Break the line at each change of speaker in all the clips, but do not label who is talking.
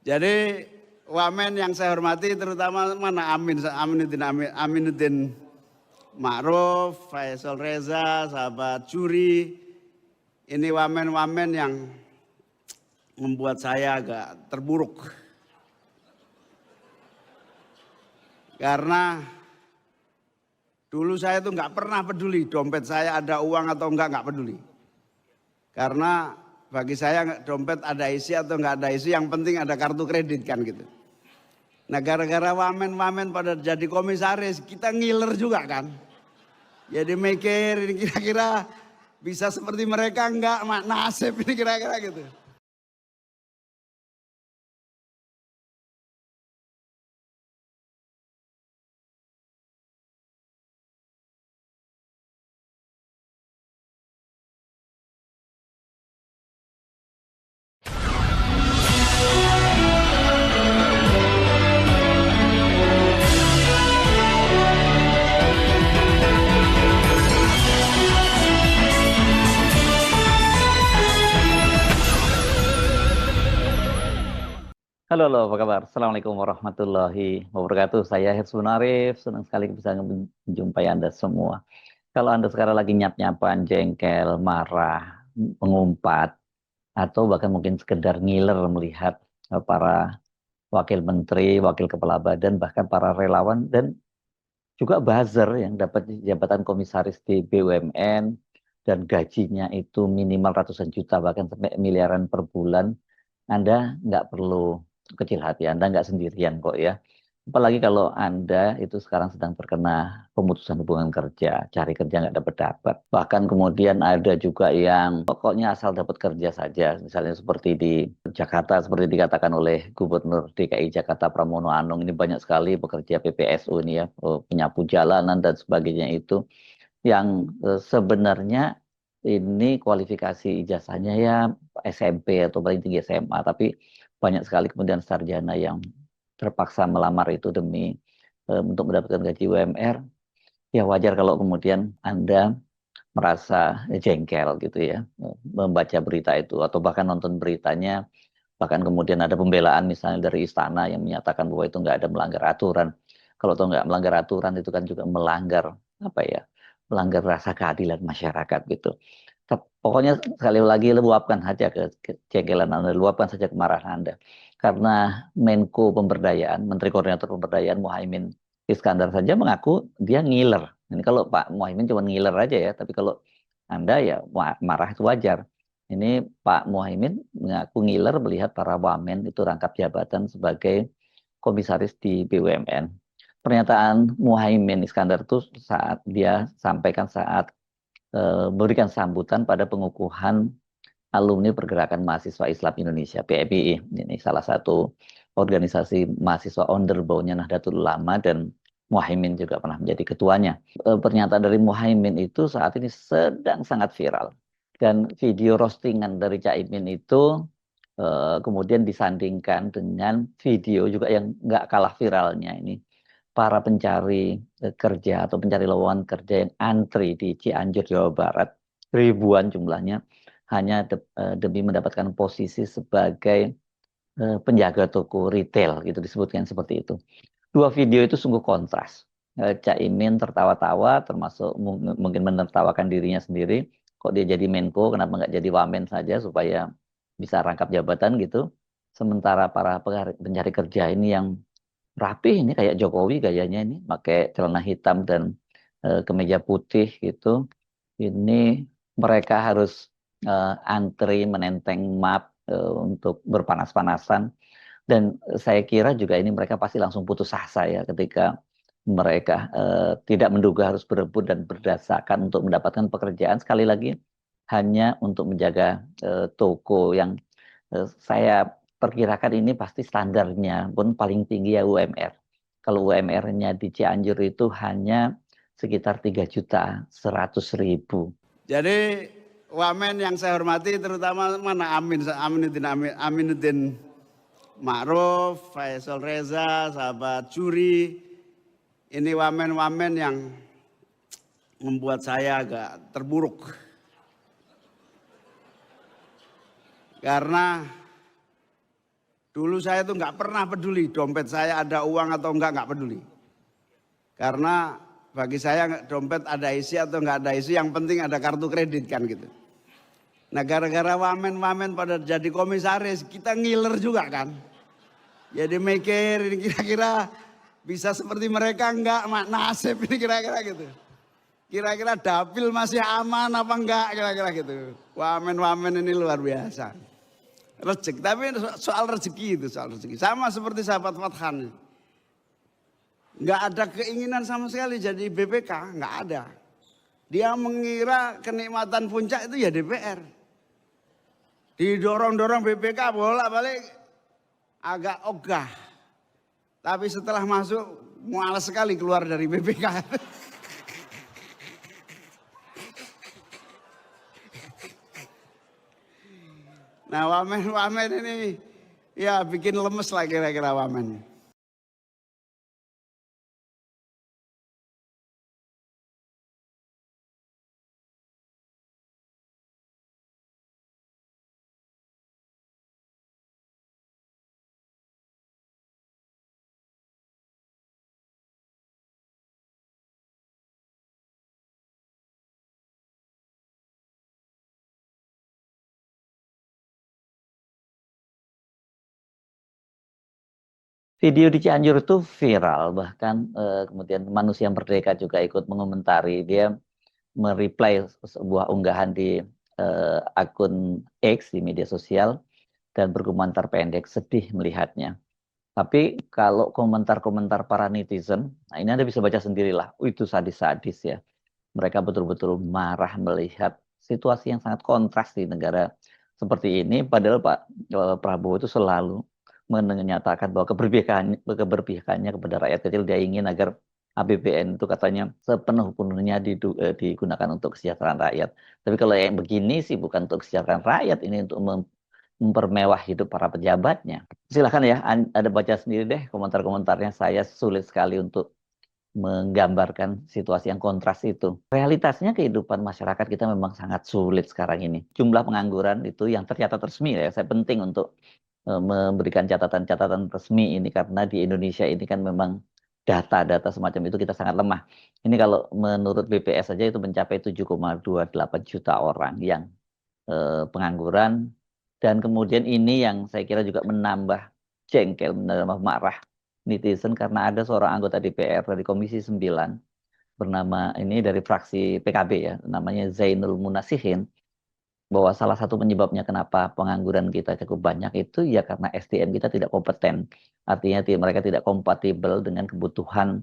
Jadi wamen yang saya hormati terutama mana Aminuddin Ma'ruf, Faisal Reza, sahabat Juri. Ini wamen-wamen yang membuat saya agak terburuk. Karena dulu saya tuh nggak pernah peduli dompet saya ada uang atau nggak peduli. Karena bagi saya dompet ada isi atau nggak ada isi, yang penting ada kartu kredit kan gitu. Nah gara-gara wamen-wamen pada jadi komisaris, kita ngiler juga kan. Jadi mikir ini kira-kira bisa seperti mereka enggak, nasib ini kira-kira gitu.
Halo, apa kabar? Assalamualaikum warahmatullahi wabarakatuh. Saya Hirsun Arif, senang sekali bisa menjumpai Anda semua. Kalau Anda sekarang lagi nyap-nyapan, jengkel, marah, mengumpat, atau bahkan mungkin sekedar ngiler melihat para wakil menteri, wakil kepala badan, bahkan para relawan, dan juga buzzer yang dapat jabatan komisaris di BUMN, dan gajinya itu minimal ratusan juta, bahkan sampai miliaran per bulan, Anda nggak perlu kecil hati, Anda nggak sendirian kok ya. Apalagi kalau Anda itu sekarang sedang terkena pemutusan hubungan kerja, cari kerja nggak dapat-dapat. Bahkan kemudian ada juga yang pokoknya asal dapat kerja saja. Misalnya seperti di Jakarta, seperti dikatakan oleh Gubernur DKI Jakarta Pramono Anung, ini banyak sekali pekerja PPSU ini ya, penyapu jalanan dan sebagainya itu, yang sebenarnya ini kualifikasi ijazahnya ya SMP atau paling tinggi SMA, tapi banyak sekali kemudian sarjana yang terpaksa melamar itu demi untuk mendapatkan gaji UMR. Ya wajar kalau kemudian Anda merasa jengkel gitu ya, membaca berita itu atau bahkan nonton beritanya, bahkan kemudian ada pembelaan misalnya dari istana yang menyatakan bahwa itu nggak ada melanggar aturan. Kalau toh nggak melanggar aturan itu kan juga melanggar apa ya, melanggar rasa keadilan masyarakat gitu. Pokoknya sekali lagi luapkan saja kejengkelan Anda, luapkan saja kemarahan Anda. Karena Menko Pemberdayaan, Menteri Koordinator Pemberdayaan Muhaimin Iskandar saja mengaku dia ngiler. Ini kalau Pak Muhaimin cuma ngiler aja ya, tapi kalau Anda ya marah itu wajar. Ini Pak Muhaimin mengaku ngiler melihat para wamen itu rangkap jabatan sebagai komisaris di BUMN. Pernyataan Muhaimin Iskandar itu saat dia sampaikan saat memberikan sambutan pada pengukuhan alumni Pergerakan Mahasiswa Islam Indonesia (PMII). Ini salah satu organisasi mahasiswa underbawnya Nahdlatul Ulama, dan Muhaimin juga pernah menjadi ketuanya. Pernyataan dari Muhaimin itu saat ini sedang sangat viral, dan video roastingan dari Caimin itu kemudian disandingkan dengan video juga yang nggak kalah viralnya ini, para pencari kerja atau pencari lowongan kerja yang antri di Cianjur, Jawa Barat, ribuan jumlahnya, hanya demi mendapatkan posisi sebagai penjaga toko retail, gitu disebutkan seperti itu. Dua video itu sungguh kontras. Caimin tertawa-tawa, termasuk mungkin menertawakan dirinya sendiri. Kok dia jadi Menko, kenapa nggak jadi Wamen saja supaya bisa rangkap jabatan gitu. Sementara para pencari kerja ini yang rapi, ini kayak Jokowi gayanya ini, pakai celana hitam dan kemeja putih gitu. Ini mereka harus antri menenteng map untuk berpanas-panasan, dan saya kira juga ini mereka pasti langsung putus asa ya ketika mereka tidak menduga harus berebut dan berdesakan untuk mendapatkan pekerjaan, sekali lagi hanya untuk menjaga toko yang saya perkirakan ini pasti standarnya pun paling tinggi ya UMR. Kalau UMR-nya di Cianjur itu hanya sekitar 3.100.000.
Jadi wamen yang saya hormati terutama mana Aminuddin Ma'ruf, Faisal Reza, sahabat Juri. Ini wamen-wamen yang membuat saya agak terburuk. Karena Dulu saya tuh nggak pernah peduli dompet saya ada uang atau nggak peduli. Karena bagi saya dompet ada isi atau nggak ada isi, yang penting ada kartu kredit kan gitu. Nah gara-gara wamen-wamen pada jadi komisaris, kita ngiler juga kan. Jadi mikir ini kira-kira bisa seperti mereka enggak, nasib ini kira-kira gitu. Kira-kira dapil masih aman apa enggak kira-kira gitu. Wamen-wamen ini luar biasa. Rezeki, tapi soal rezeki itu soal rezeki. Sama seperti sahabat Fathan. Enggak ada keinginan sama sekali jadi BPK, enggak ada. Dia mengira kenikmatan puncak itu ya DPR. Didorong-dorong BPK bolak-balik agak ogah. Tapi setelah masuk malas sekali keluar dari BPK. Nah wamen-wamen ini ya bikin lemes lah kira-kira wamen.
Video di Cianjur itu viral, bahkan kemudian Manusia Merdeka juga ikut mengomentari. Dia mereply sebuah unggahan di akun X di media sosial dan berkomentar pendek, sedih melihatnya. Tapi kalau komentar-komentar para netizen, nah ini Anda bisa baca sendirilah, itu sadis-sadis ya. Mereka betul-betul marah melihat situasi yang sangat kontras di negara seperti ini, padahal Pak Prabowo itu selalu menyatakan bahwa keberpihakannya kepada rakyat kecil. Dia ingin agar APBN itu katanya sepenuhnya digunakan untuk kesejahteraan rakyat. Tapi kalau yang begini sih bukan untuk kesejahteraan rakyat, ini untuk mempermewah hidup para pejabatnya. Silahkan ya, Anda baca sendiri deh komentar-komentarnya. Saya sulit sekali untuk menggambarkan situasi yang kontras itu. Realitasnya kehidupan masyarakat kita memang sangat sulit sekarang ini. Jumlah pengangguran itu yang tercatat resmi ya, saya penting untuk memberikan catatan-catatan resmi ini karena di Indonesia ini kan memang data-data semacam itu kita sangat lemah. Ini kalau menurut BPS saja itu mencapai 7,28 juta orang yang pengangguran, dan kemudian ini yang saya kira juga menambah jengkel, menambah marah netizen karena ada seorang anggota DPR dari Komisi 9 bernama ini dari fraksi PKB ya, namanya Zainul Munasihin, bahwa salah satu penyebabnya kenapa pengangguran kita cukup banyak itu ya karena SDM kita tidak kompeten. Artinya mereka tidak kompatibel dengan kebutuhan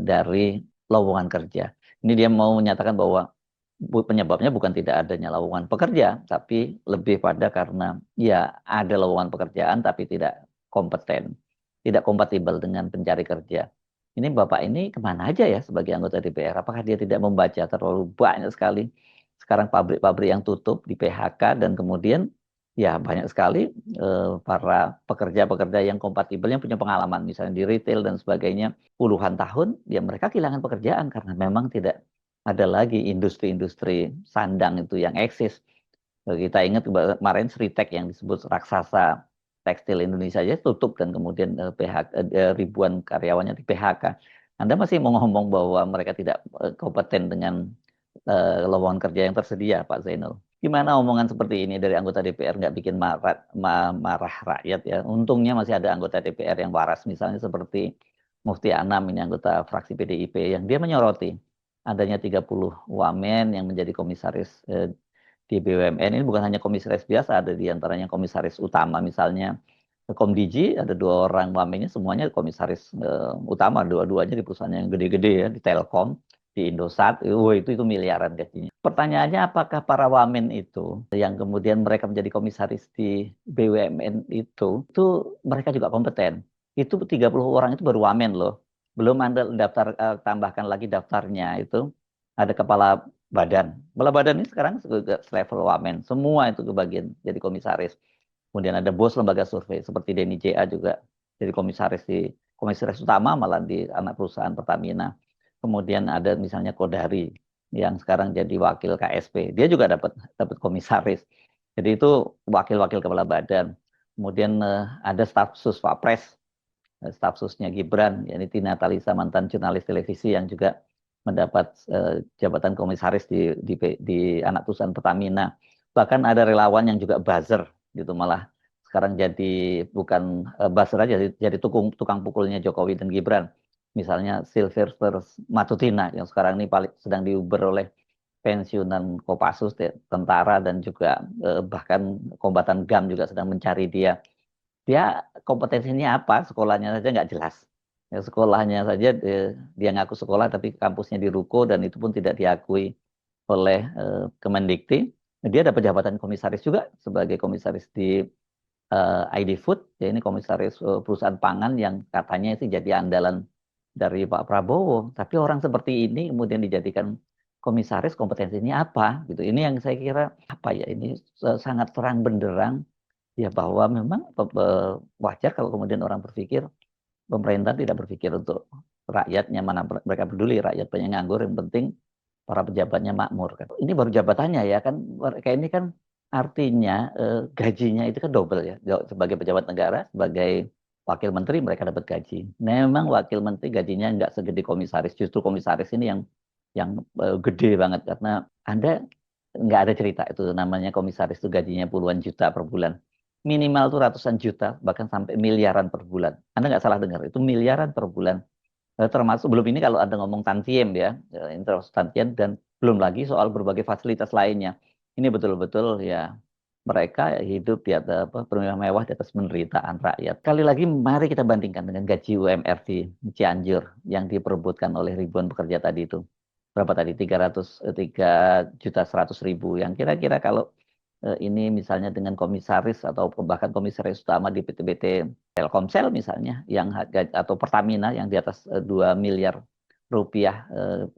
dari lowongan kerja. Ini dia mau menyatakan bahwa penyebabnya bukan tidak adanya lowongan pekerja, tapi lebih pada karena ya ada lowongan pekerjaan tapi tidak kompeten, tidak kompatibel dengan pencari kerja. Ini Bapak ini kemana aja ya sebagai anggota DPR? Apakah dia tidak membaca terlalu banyak sekali? Sekarang pabrik-pabrik yang tutup di PHK dan kemudian ya banyak sekali para pekerja-pekerja yang kompatibel yang punya pengalaman misalnya di retail dan sebagainya puluhan tahun, ya mereka kehilangan pekerjaan karena memang tidak ada lagi industri-industri sandang itu yang eksis. Kita ingat kemarin Sritek yang disebut raksasa tekstil Indonesia aja tutup dan kemudian ribuan karyawannya di PHK. Anda masih mau ngomong bahwa mereka tidak kompeten dengan lowongan kerja yang tersedia, Pak Zainul? Gimana omongan seperti ini dari anggota DPR nggak bikin marah rakyat ya? Untungnya masih ada anggota DPR yang waras, misalnya seperti Mufti Anam, ini anggota fraksi PDIP, yang dia menyoroti adanya 30 wamen yang menjadi komisaris di BUMN. Ini bukan hanya komisaris biasa, ada di antaranya komisaris utama, misalnya Komdiji, ada 2 orang wamennya semuanya komisaris utama, dua-duanya di perusahaan yang gede-gede ya, di Telkom, di Indosat, itu miliaran gajinya. Pertanyaannya, apakah para wamen itu yang kemudian mereka menjadi komisaris di BUMN itu mereka juga kompeten? Itu 30 orang itu baru wamen loh. Belum Anda daftar, tambahkan lagi daftarnya itu ada kepala badan. Kepala badan ini sekarang level wamen, semua itu kebagian jadi komisaris. Kemudian ada bos lembaga survei seperti Denny JA juga jadi komisaris utama malah di anak perusahaan Pertamina. Kemudian ada misalnya Kodari yang sekarang jadi wakil KSP, dia juga dapat komisaris. Jadi itu wakil-wakil kepala badan. Kemudian ada staf sus Wapres, staf susnya Gibran, yakni Tina Talisa, mantan jurnalis televisi yang juga mendapat jabatan komisaris di anak perusahaan Pertamina. Bahkan ada relawan yang juga buzzer gitu, malah sekarang jadi bukan buzzer aja, jadi tukang pukulnya Jokowi dan Gibran. Misalnya Sylvester Matutina yang sekarang ini sedang diuber oleh pensiunan Kopassus, tentara, dan juga bahkan kombatan GAM juga sedang mencari dia. Dia kompetensinya apa? Sekolahnya saja nggak jelas. Ya, sekolahnya saja dia ngaku sekolah tapi kampusnya di Ruko dan itu pun tidak diakui oleh Kemendikti. Dia dapat jabatan komisaris juga sebagai komisaris di ID Food, ya ini komisaris perusahaan pangan yang katanya itu jadi andalan dari Pak Prabowo. Tapi orang seperti ini kemudian dijadikan komisaris, kompetensinya apa? Gitu. Ini yang saya kira apa ya? Ini sangat terang benderang ya bahwa memang wajar kalau kemudian orang berpikir pemerintah tidak berpikir untuk rakyatnya, mana mereka peduli rakyat banyak nganggur, yang penting para pejabatnya makmur kan. Ini baru jabatannya ya kan, kayak ini kan artinya gajinya itu kan double ya, sebagai pejabat negara, sebagai wakil menteri mereka dapat gaji. Memang wakil menteri gajinya nggak segede komisaris, justru komisaris ini yang gede banget karena Anda nggak ada cerita itu namanya komisaris itu gajinya puluhan juta per bulan. Minimal tuh ratusan juta, bahkan sampai miliaran per bulan. Anda nggak salah dengar, itu miliaran per bulan. Termasuk belum ini kalau Anda ngomong tantiem ya, ini termasuk tantiem dan belum lagi soal berbagai fasilitas lainnya. Ini betul-betul ya mereka hidup di atas bermewah-mewah di atas penderitaan rakyat. Kali lagi mari kita bandingkan dengan gaji UMR di Cianjur yang diperebutkan oleh ribuan pekerja tadi itu. Berapa tadi? 3 juta 100 ribu. Yang kira-kira kalau ini misalnya dengan komisaris atau bahkan komisaris utama di PT-PT Telkomsel misalnya yang atau Pertamina yang di atas 2 miliar rupiah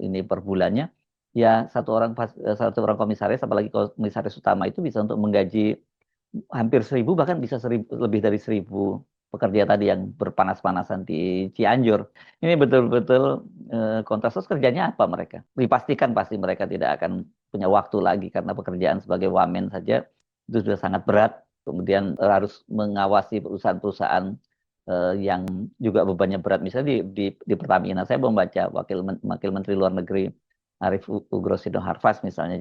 ini per bulannya, ya satu orang komisaris apalagi komisaris utama itu bisa untuk menggaji hampir 1.000 bahkan bisa lebih dari 1.000 pekerja tadi yang berpanas-panasan di Cianjur. Ini betul-betul kontras kerjanya apa mereka? Dipastikan pasti mereka tidak akan punya waktu lagi karena pekerjaan sebagai wamen saja itu sudah sangat berat. Kemudian harus mengawasi perusahaan-perusahaan yang juga bebannya berat. Misalnya di Pertamina, saya membaca Wakil Menteri Luar Negeri Arif Ugrosino Harvas misalnya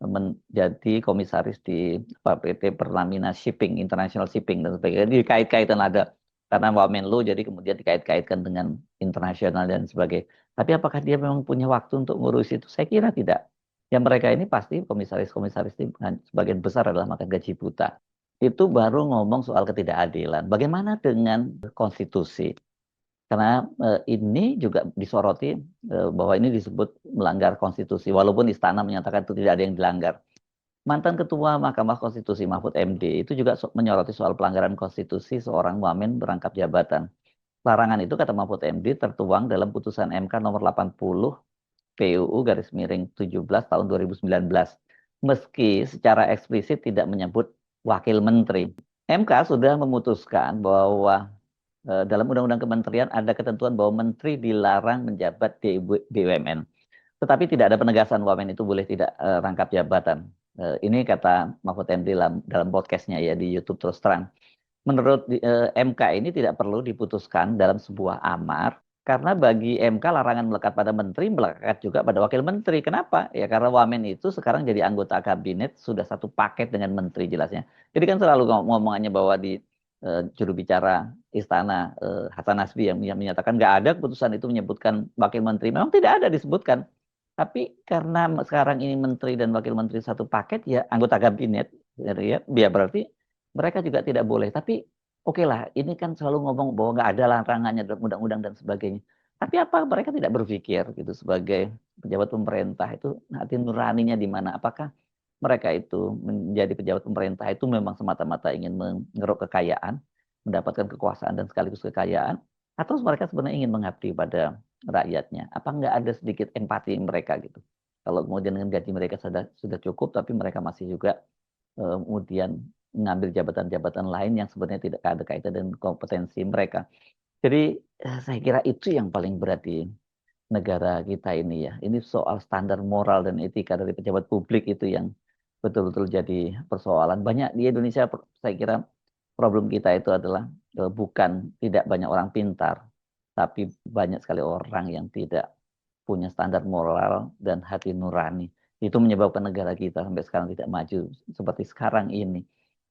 menjadi komisaris di PT Pertamina Shipping, International Shipping dan sebagainya. Dikait-kaitan ada karena Wamenlu jadi kemudian dikait-kaitkan dengan internasional dan sebagainya. Tapi apakah dia memang punya waktu untuk ngurus itu? Saya kira tidak. Yang mereka ini pasti komisaris-komisaris ini sebagian besar adalah makan gaji buta. Itu baru ngomong soal ketidakadilan. Bagaimana dengan konstitusi? Karena ini juga disoroti bahwa ini disebut melanggar konstitusi, walaupun istana menyatakan itu tidak ada yang dilanggar. Mantan Ketua Mahkamah Konstitusi Mahfud MD itu juga menyoroti soal pelanggaran konstitusi seorang wamen berangkap jabatan. Larangan itu kata Mahfud MD tertuang dalam putusan MK nomor 80 PUU garis miring 17 tahun 2019. Meski secara eksplisit tidak menyebut wakil menteri. MK sudah memutuskan bahwa dalam Undang-Undang Kementerian ada ketentuan bahwa menteri dilarang menjabat di BUMN. Tetapi tidak ada penegasan wamen itu boleh tidak rangkap jabatan. Ini kata Mahfud MD dalam podcastnya ya di YouTube Terus Terang. Menurut MK ini tidak perlu diputuskan dalam sebuah amar karena bagi MK larangan melekat pada menteri melekat juga pada wakil menteri. Kenapa? Ya karena wamen itu sekarang jadi anggota kabinet sudah satu paket dengan menteri jelasnya. Jadi kan selalu ngomongannya bahwa di juru bicara istana Hasan Nasbi yang menyatakan nggak ada keputusan itu menyebutkan wakil menteri. Memang tidak ada disebutkan. Tapi karena sekarang ini menteri dan wakil menteri satu paket ya anggota kabinet ya biar berarti mereka juga tidak boleh. Tapi oke lah, ini kan selalu ngomong bahwa nggak ada larangannya dalam undang-undang dan sebagainya. Tapi apa mereka tidak berpikir gitu sebagai pejabat pemerintah itu hati nuraninya di mana? Apakah mereka itu menjadi pejabat pemerintah itu memang semata-mata ingin mengeruk kekayaan, mendapatkan kekuasaan dan sekaligus kekayaan, atau mereka sebenarnya ingin mengabdi pada rakyatnya? Apa nggak ada sedikit empati mereka gitu? Kalau kemudian dengan gaji mereka sudah cukup, tapi mereka masih juga kemudian mengambil jabatan-jabatan lain yang sebenarnya tidak ada kaitan dengan kompetensi mereka. Jadi saya kira itu yang paling berat di negara kita ini ya. Ini soal standar moral dan etika dari pejabat publik itu yang betul-betul jadi persoalan. Banyak di Indonesia saya kira problem kita itu adalah bukan tidak banyak orang pintar, tapi banyak sekali orang yang tidak punya standar moral dan hati nurani. Itu menyebabkan negara kita sampai sekarang tidak maju seperti sekarang ini.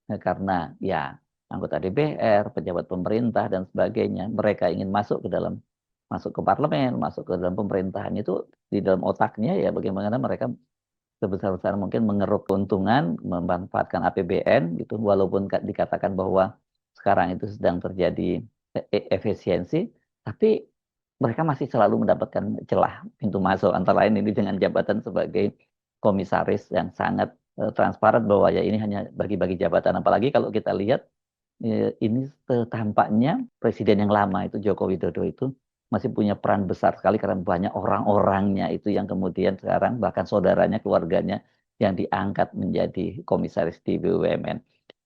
Karena ya anggota DPR, pejabat pemerintah dan sebagainya, mereka ingin masuk ke parlemen, masuk ke dalam pemerintahan itu di dalam otaknya ya bagaimana mereka sebesar-besar mungkin mengeruk keuntungan, memanfaatkan APBN gitu, walaupun dikatakan bahwa sekarang itu sedang terjadi efisiensi, tapi mereka masih selalu mendapatkan celah pintu masuk, antara lain ini dengan jabatan sebagai komisaris yang sangat transparan bahwa ya ini hanya bagi-bagi jabatan. Apalagi kalau kita lihat ini tampaknya presiden yang lama itu Joko Widodo itu masih punya peran besar sekali karena banyak orang-orangnya itu yang kemudian sekarang bahkan saudaranya, keluarganya yang diangkat menjadi komisaris di BUMN.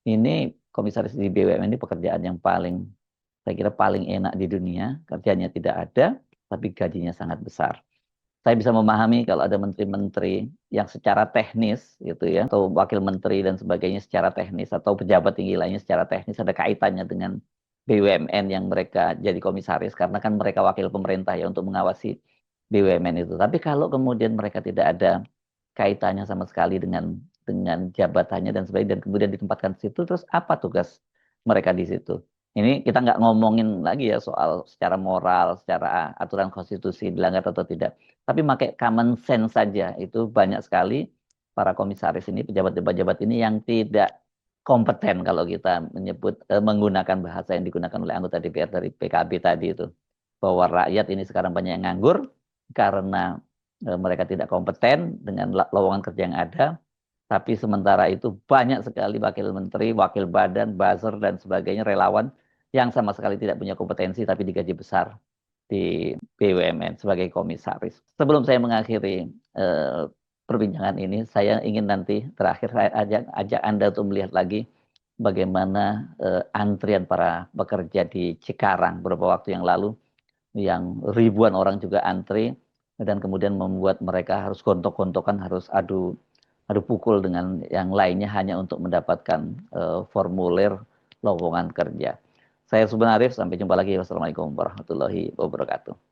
Ini komisaris di BUMN ini pekerjaan yang saya kira paling enak di dunia, kerjanya tidak ada, tapi gajinya sangat besar. Saya bisa memahami kalau ada menteri-menteri yang secara teknis gitu ya, atau wakil menteri dan sebagainya secara teknis, atau pejabat tinggi lainnya secara teknis ada kaitannya dengan BUMN yang mereka jadi komisaris, karena kan mereka wakil pemerintah ya untuk mengawasi BUMN itu. Tapi kalau kemudian mereka tidak ada kaitannya sama sekali dengan jabatannya dan sebagainya, dan kemudian ditempatkan di situ, terus apa tugas mereka di situ? Ini kita nggak ngomongin lagi ya soal secara moral, secara aturan konstitusi dilanggar atau tidak. Tapi pakai common sense saja, itu banyak sekali para komisaris ini, pejabat-pejabat ini yang tidak kompeten kalau kita menggunakan bahasa yang digunakan oleh anggota DPR dari PKB tadi itu. Bahwa rakyat ini sekarang banyak yang nganggur karena mereka tidak kompeten dengan lowongan kerja yang ada. Tapi sementara itu banyak sekali wakil menteri, wakil badan, buzzer, dan sebagainya, relawan yang sama sekali tidak punya kompetensi tapi digaji besar di BUMN sebagai komisaris. Sebelum saya mengakhiri perbincangan ini, saya ingin nanti terakhir saya ajak Anda untuk melihat lagi bagaimana antrian para pekerja di Cikarang beberapa waktu yang lalu, yang ribuan orang juga antri, dan kemudian membuat mereka harus gontok-gontokan, harus adu pukul dengan yang lainnya hanya untuk mendapatkan formulir lowongan kerja. Saya Subhan Arif, sampai jumpa lagi. Wassalamualaikum warahmatullahi wabarakatuh.